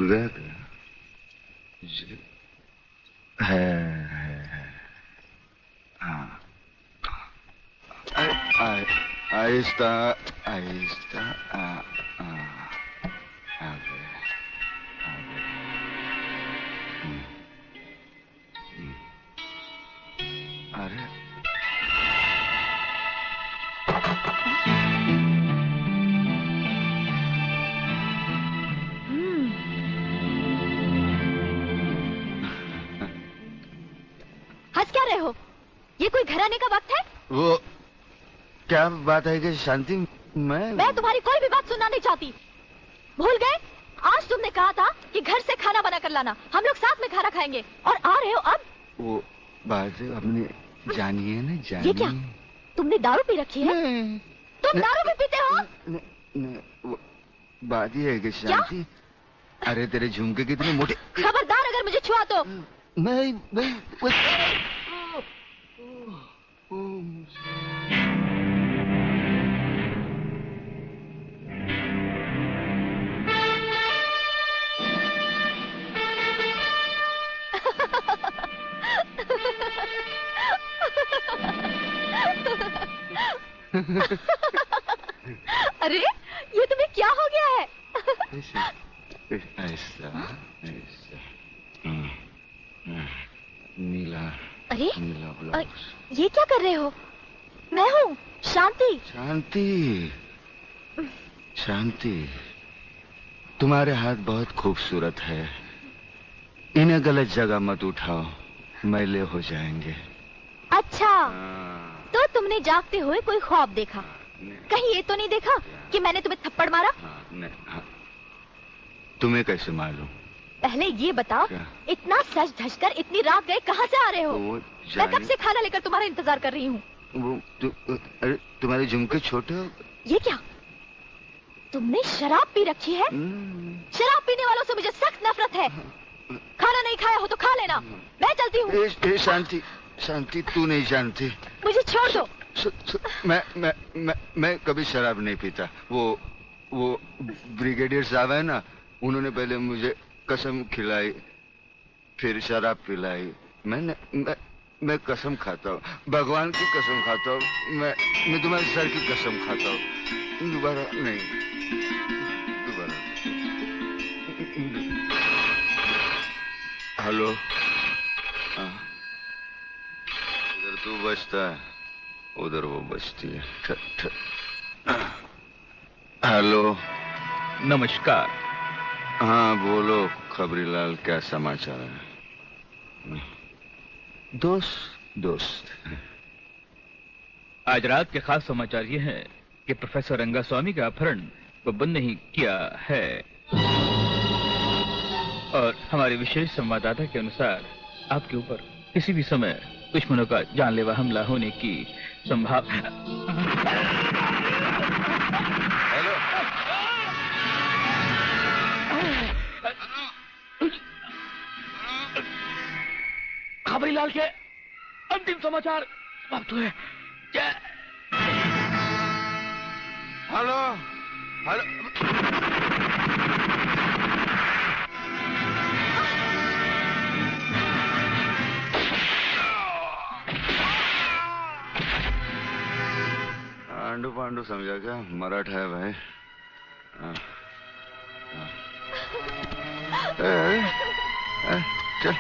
भूल गया क्या? है हाँ। आहिस्ता आहिस्ता अरे हंस क्या रहे हो? ये कोई घर आने का वक्त है? वो क्या बात है कि शांति, मैं तुम्हारी कोई भी बात सुनना नहीं चाहती। भूल गए? आज तुमने कहा था कि घर से खाना बना कर लाना, हम लोग साथ में खाना खाएंगे, और आ रहे हो अब? वो बात हमने जानी है ना, जानी। ये क्या? तुमने दारू पी रखी है? तुम दारू भी पीते हो? वो बात ये है कि शांति, अरे तेरे झुमके कितने मोटे। खबरदार अगर मुझे छुआ तो। मैं अरे ये तुम्हें क्या हो गया है? ऐसा नीला। अरे नीला ब्लाउज। ये क्या कर रहे हो? मैं हूँ शांति। शांति शांति, तुम्हारे हाथ बहुत खूबसूरत है, इन्हें गलत जगह मत उठाओ, मैले हो जाएंगे। अच्छा, तो तुमने जागते हुए कोई ख्वाब देखा? कहीं ये तो नहीं देखा कि मैंने तुम्हें थप्पड़ मारा? तुम्हें कैसे मालूम? पहले ये बताओ, इतना सज धज कर इतनी रात गए कहाँ से आ रहे हो? मैं कब से खाना लेकर तुम्हारा इंतजार कर रही हूँ। अरे तुम्हारे झुमके छोटे हो। ये क्या? तुमने शराब पी रखी है? शराब पीने वालों से मुझे सख्त नफरत है। खाना नहीं खाया हो तो खा लेना, मैं चलती हूँ। शांति शांति, तू नहीं जानती। मुझे छोड़ दो। मैं कभी शराब नहीं पीता। वो ब्रिगेडियर साहब है ना, उन्होंने पहले मुझे कसम खिलाई, फिर शराब पिलाई। मैं कसम खाता हूँ, भगवान की कसम खाता हूँ, मैं तुम्हारे सर की कसम खाता हूँ, दोबारा नहीं, दोबारा। हेलो, इधर तू बचता है, उधर वो बचती है। हेलो, नमस्कार। हाँ बोलो खबरीलाल, क्या समाचार है? दोस्त आज रात के खास समाचार ये हैं कि प्रोफेसर रंगास्वामी का अपहरण को बंद नहीं किया है, और हमारे विशेष संवाददाता के अनुसार आपके ऊपर किसी भी समय दुश्मनों का जानलेवा हमला होने की संभावना। खबरीलाल के अंतिम समाचार प्राप्त हुए। हेलो हेलो, आंडू पांडू समझा क्या? मराठा है भाई। चल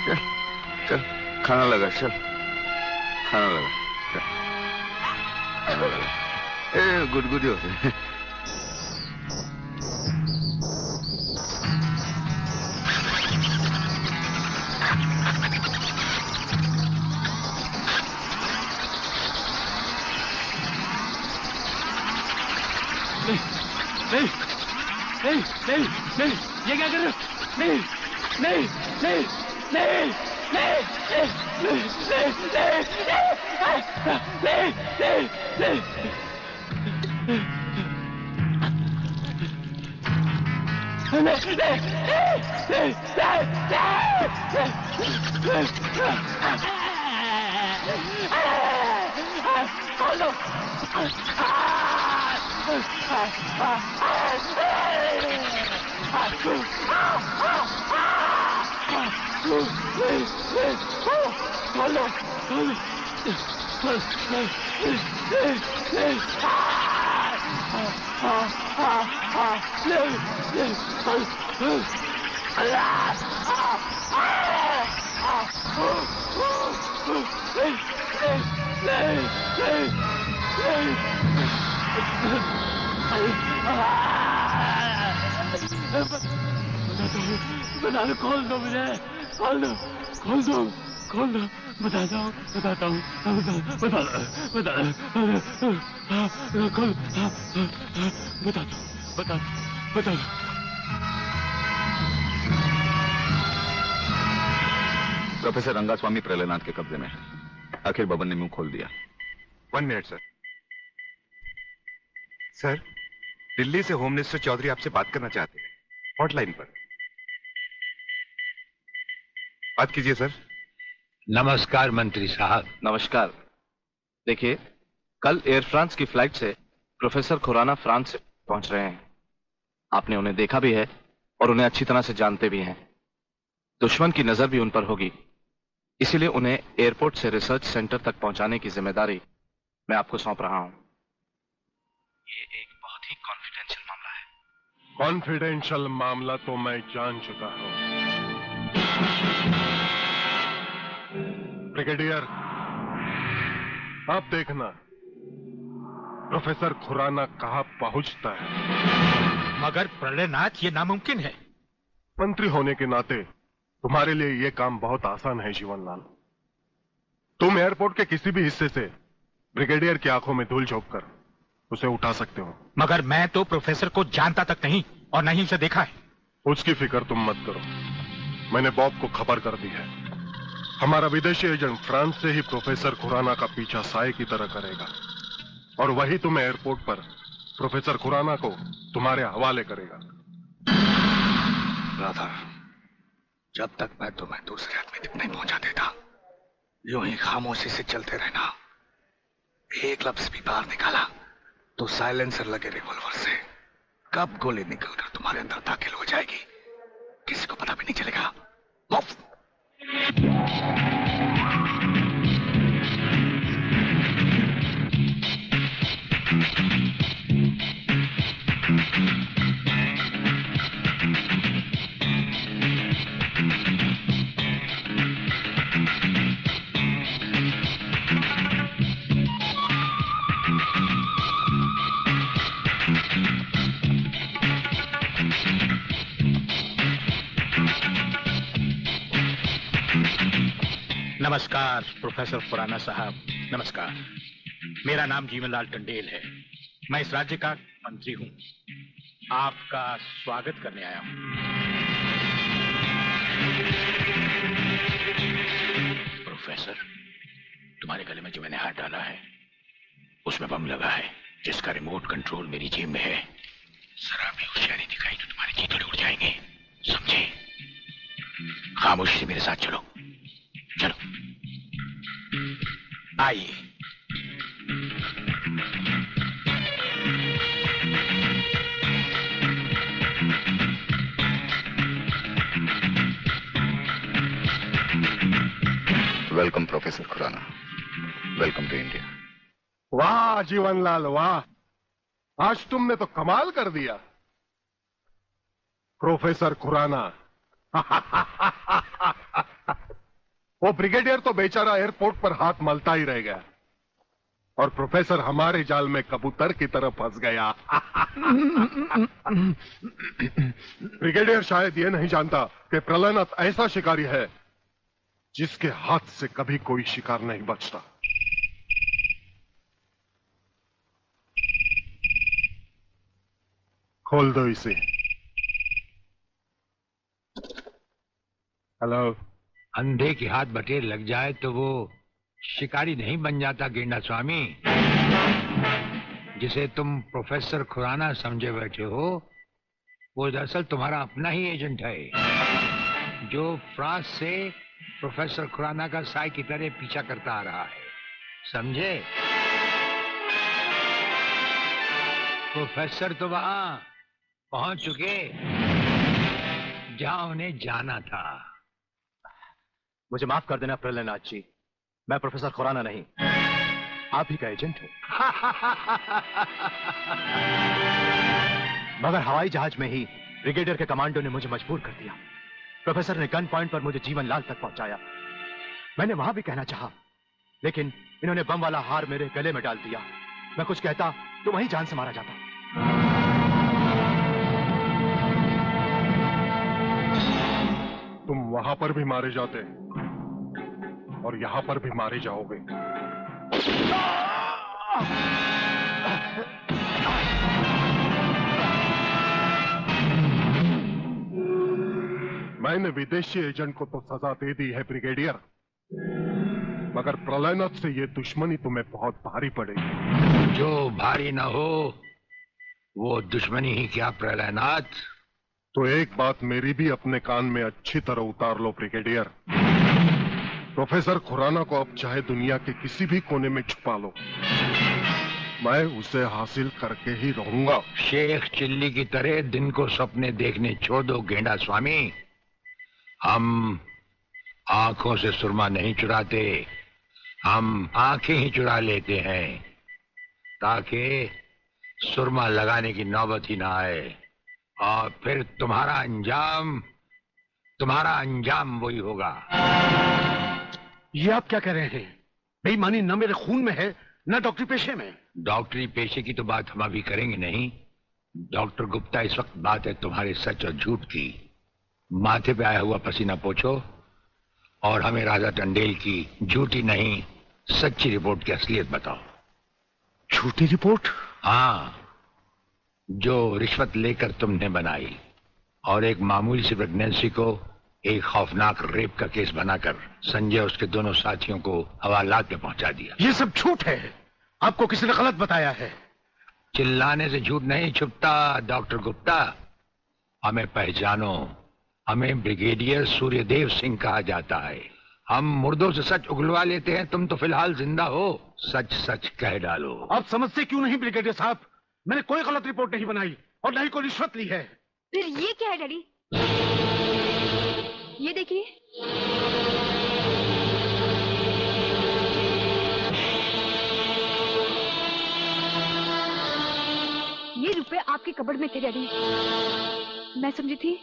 चल चल, खाना लगा, चल खाना लगा, चल खाना लगा। गुदगुदी होते। नहीं नहीं नहीं नहीं, ये क्या कर रहे हो? नहीं नहीं नहीं नहीं नहीं नहीं नहीं नहीं बता दो, खोल दो मुझे, खोल दो, खोल दो, खोल दो, बताता हूँ, बताता हूँ, बता दो, बता दो, खोल, बता दो, बता दो, बता दो। प्रोफेसर रंगास्वामी प्रलयनाथ के कब्जे में है। आखिर बबन ने मुंह खोल दिया। 1 मिनट सर। सर, दिल्ली से होम मिनिस्टर चौधरी आपसे बात करना चाहते हैं, हॉटलाइन पर। बात कीजिए सर। नमस्कार मंत्री साहब। नमस्कार। देखिए, कल एयर फ्रांस की फ्लाइट से प्रोफेसर खुराना फ्रांस से पहुंच रहे हैं। आपने उन्हें देखा भी है और उन्हें अच्छी तरह से जानते भी हैं। दुश्मन की नजर भी उन पर होगी, इसीलिए उन्हें एयरपोर्ट से रिसर्च सेंटर तक पहुंचाने की जिम्मेदारी मैं आपको सौंप रहा हूं। ये एक बहुत ही कॉन्फिडेंशियल मामला है। कॉन्फिडेंशियल मामला तो मैं जान चुका हूं। ब्रिगेडियर, आप देखना प्रोफेसर खुराना कहां पहुंचता है। मगर प्रलयनाथ ये नामुमकिन है। मंत्री होने के नाते तुम्हारे लिए यह काम बहुत आसान है जीवनलाल। तुम एयरपोर्ट के किसी भी हिस्से से ब्रिगेडियर की आंखों में धूल झोंक कर उसे उठा सकते हो। मगर मैं तो प्रोफेसर को जानता तक नहीं और नहीं उसे देखा है। उसकी फिक्र तुम मत करो, मैंने बॉब को खबर कर दी है। हमारा विदेशी एजेंट फ्रांस से ही प्रोफेसर खुराना का पीछा साए की तरह करेगा और वही तुम्हें एयरपोर्ट पर प्रोफेसर खुराना को तुम्हारे हवाले करेगा। राधा, जब तक मैं तुम्हें दूसरे आदमी तक नहीं पहुंचा देता, यूं ही खामोशी से चलते रहना। एक लफ्ज भी बाहर निकाला तो साइलेंसर लगे रिवॉल्वर से कब गोली निकलकर तुम्हारे अंदर दाखिल हो जाएगी किसी को पता भी नहीं चलेगा। मुफ्त। नमस्कार प्रोफेसर खुराना साहब, नमस्कार। मेरा नाम जीवनलाल टंडेल है। मैं इस राज्य का मंत्री हूं। आपका स्वागत करने आया हूं। प्रोफेसर, तुम्हारे गले में जो मैंने हाथ डाला है उसमें बम लगा है जिसका रिमोट कंट्रोल मेरी जेब में है। जरा भी होशियारी दिखाई तो तुम्हारे चीथड़े उड़ जाएंगे, समझे? खामोशी से मेरे साथ चलो, चलो आइए। Welcome professor Khurana, welcome to India. वाह जीवनलाल वाह, आज तुमने तो कमाल कर दिया। प्रोफेसर खुराना वो ब्रिगेडियर तो बेचारा एयरपोर्ट पर हाथ मलता ही रह गया और प्रोफेसर हमारे जाल में कबूतर की तरह फंस गया। ब्रिगेडियर शायद ये नहीं जानता कि प्रलयनाथ ऐसा शिकारी है जिसके हाथ से कभी कोई शिकार नहीं बचता। खोल दो इसे। हेलो। अंधे के हाथ बटेर लग जाए तो वो शिकारी नहीं बन जाता गेंडा स्वामी। जिसे तुम प्रोफेसर खुराना समझे बैठे हो वो दरअसल तुम्हारा अपना ही एजेंट है जो फ्रांस से प्रोफेसर खुराना का साई की तरह पीछा करता आ रहा है, समझे? प्रोफेसर तो वहां पहुंच चुके जहां उन्हें जाना था। मुझे माफ कर देना प्रलयनाथ जी, मैं प्रोफेसर खुराना नहीं, आप ही का एजेंट हूं। मगर हवाई जहाज में ही ब्रिगेडियर के कमांडो ने मुझे मजबूर कर दिया। प्रोफेसर ने गन पॉइंट पर मुझे जीवन लाल तक पहुंचाया। मैंने वहां भी कहना चाहा, लेकिन इन्होंने बम वाला हार मेरे गले में डाल दिया। मैं कुछ कहता तो वहीं जान से मारा जाता। तुम वहां पर भी मारे जाते और यहां पर भी मारे जाओगे। मैंने विदेशी एजेंट को तो सजा दे दी है ब्रिगेडियर, मगर प्रलयनाथ से ये दुश्मनी तुम्हें बहुत भारी पड़ेगी। जो भारी ना हो वो दुश्मनी ही क्या प्रलयनाथ। तो एक बात मेरी भी अपने कान में अच्छी तरह उतार लो ब्रिगेडियर। प्रोफेसर खुराना को अब चाहे दुनिया के किसी भी कोने में छुपा लो, मैं उसे हासिल करके ही रहूंगा। शेख चिल्ली की तरह दिन को सपने देखने छोड़ दो गेंडा स्वामी। हम आंखों से सुरमा नहीं चुराते, हम आंखें ही चुरा लेते हैं ताकि सुरमा लगाने की नौबत ही ना आए, और फिर तुम्हारा अंजाम वही होगा। ये आप क्या कह रहे हैं? बेईमानी न मेरे खून में है न डॉक्टरी पेशे में। डॉक्टरी पेशे की तो बात हम अभी करेंगे नहीं। डॉक्टर गुप्ता, इस वक्त बात है तुम्हारे सच और झूठ की। माथे पे आया हुआ पसीना पोछो और हमें राजा टंडेल की झूठी नहीं सच्ची रिपोर्ट की असलियत बताओ। झूठी रिपोर्ट? हाँ, जो रिश्वत लेकर तुमने बनाई और एक मामूली सी प्रेगनेंसी को एक खौफनाक रेप का केस बनाकर संजय और उसके दोनों साथियों को हवालात में पहुंचा दिया। ये सब झूठ है, आपको किसी ने गलत बताया है। चिल्लाने से झूठ नहीं छुपता डॉक्टर गुप्ता। हमें पहचानो, हमें ब्रिगेडियर सूर्यदेव सिंह कहा जाता है। हम मुर्दों से सच उगलवा लेते हैं, तुम तो फिलहाल जिंदा हो। सच सच कह डालो। आप समझते क्यों नहीं ब्रिगेडियर साहब? मैंने कोई गलत रिपोर्ट नहीं बनाई और न ही कोई रिश्वत ली है। फिर ये क्या है डैडी? ये देखिए, ये रुपए आपके कबर्ड में थे डैडी। मैं समझी थी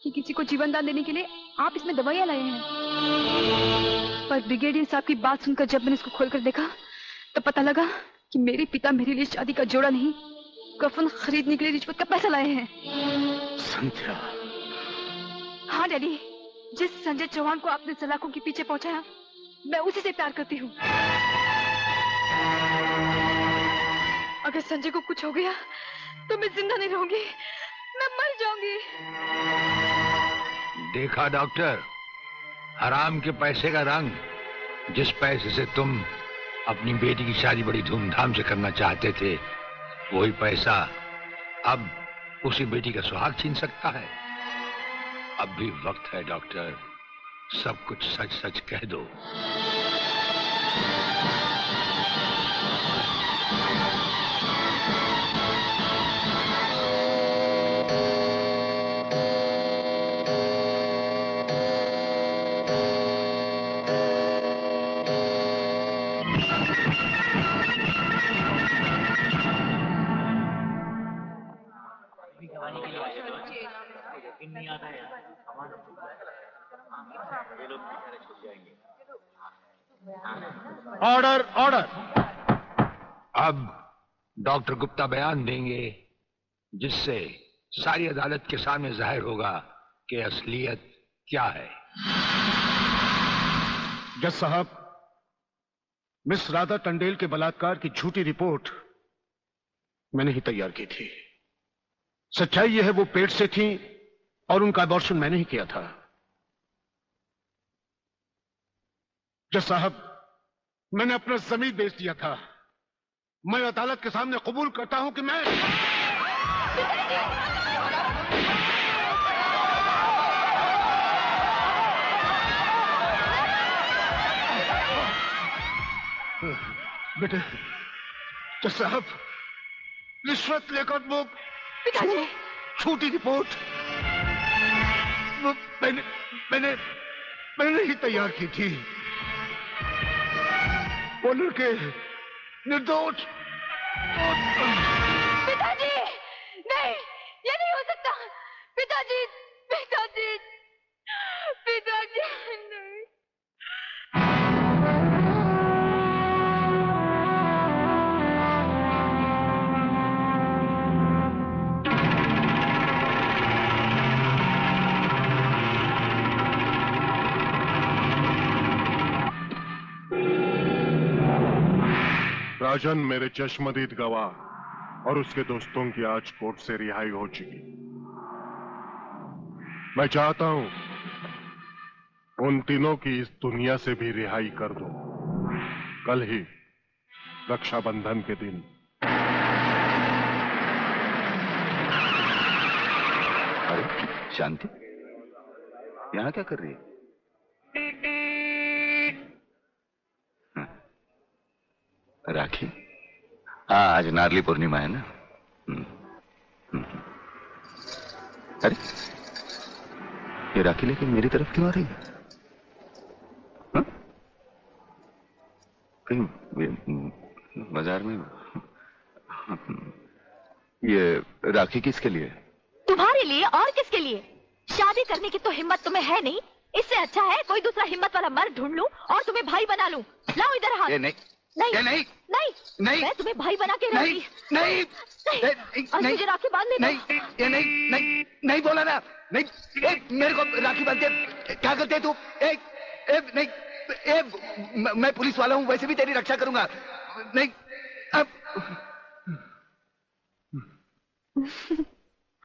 कि किसी को जीवन दान देने के लिए आप इसमें दवाइयां लाए हैं, पर ब्रिगेडियर साहब की बात सुनकर जब मैंने इसको खोलकर देखा तो पता लगा कि मेरे पिता मेरे लिए शादी का जोड़ा नहीं, कफन खरीदने के लिए रिश्वत का पैसा लाए हैं। संध्या। हाँ डैडी, जिस संजय चौहान को आपने सलाखों के पीछे पहुंचाया, मैं उसी से प्यार करती हूँ। अगर संजय को कुछ हो गया तो मैं जिंदा नहीं रहूंगी, मैं मर जाऊंगी। देखा डॉक्टर, हराम के पैसे का रंग। जिस पैसे से तुम अपनी बेटी की शादी बड़ी धूमधाम से करना चाहते थे, वही पैसा अब उसी बेटी का सुहाग छीन सकता है। अब भी वक्त है डॉक्टर, सब कुछ सच सच कह दो। Order order. अब डॉक्टर गुप्ता बयान देंगे जिससे सारी अदालत के सामने जाहिर होगा कि असलियत क्या है। जज साहब, मिस राधा टंडेल के बलात्कार की झूठी रिपोर्ट मैंने ही तैयार की थी। सच्चाई यह है वो पेट से थी और उनका अबॉर्शन मैंने ही किया था। जज साहब, मैंने अपना जमीन बेच दिया था। मैं अदालत के सामने कबूल करता हूं कि मैं बेटे, जज साहब, रिश्वत लेकर वो झूठी रिपोर्ट मैंने मैंने ही तैयार की थी। वो लड़के निर्दोष। पिताजी, नहीं, ये नहीं हो सकता। पिताजी, पिताजी, पिताजी, नहीं। राजन मेरे चश्मदीद गवाह और उसके दोस्तों की आज कोर्ट से रिहाई हो चुकी। मैं चाहता हूं उन तीनों की इस दुनिया से भी रिहाई कर दो। कल ही रक्षाबंधन के दिन। अरे शांति, यहां क्या कर रही है? राखी? हाँ, आज नारली पूर्णिमा है ना। अरे ये राखी लेके मेरी तरफ क्यों आ रही है? हाँ? कहीं बाजार में? ये राखी किसके लिए? तुम्हारे लिए और किसके लिए? शादी करने की तो हिम्मत तुम्हें है नहीं। इससे अच्छा है कोई दूसरा हिम्मत वाला मर्द ढूंढ लूं और तुम्हें भाई बना लूं। लाओ इधर हाथ। नहीं नहीं नहीं नहीं नहीं, मैं तुम्हें भाई बना के नहीं नहीं और मुझे राखी बांधने दो। नहीं, ये नहीं नहीं नहीं बोला ना। नहीं, मेरे को राखी बांधते क्या करते तू? नहीं, मैं पुलिस वाला हूँ, वैसे भी तेरी रक्षा करूंगा। नहीं अब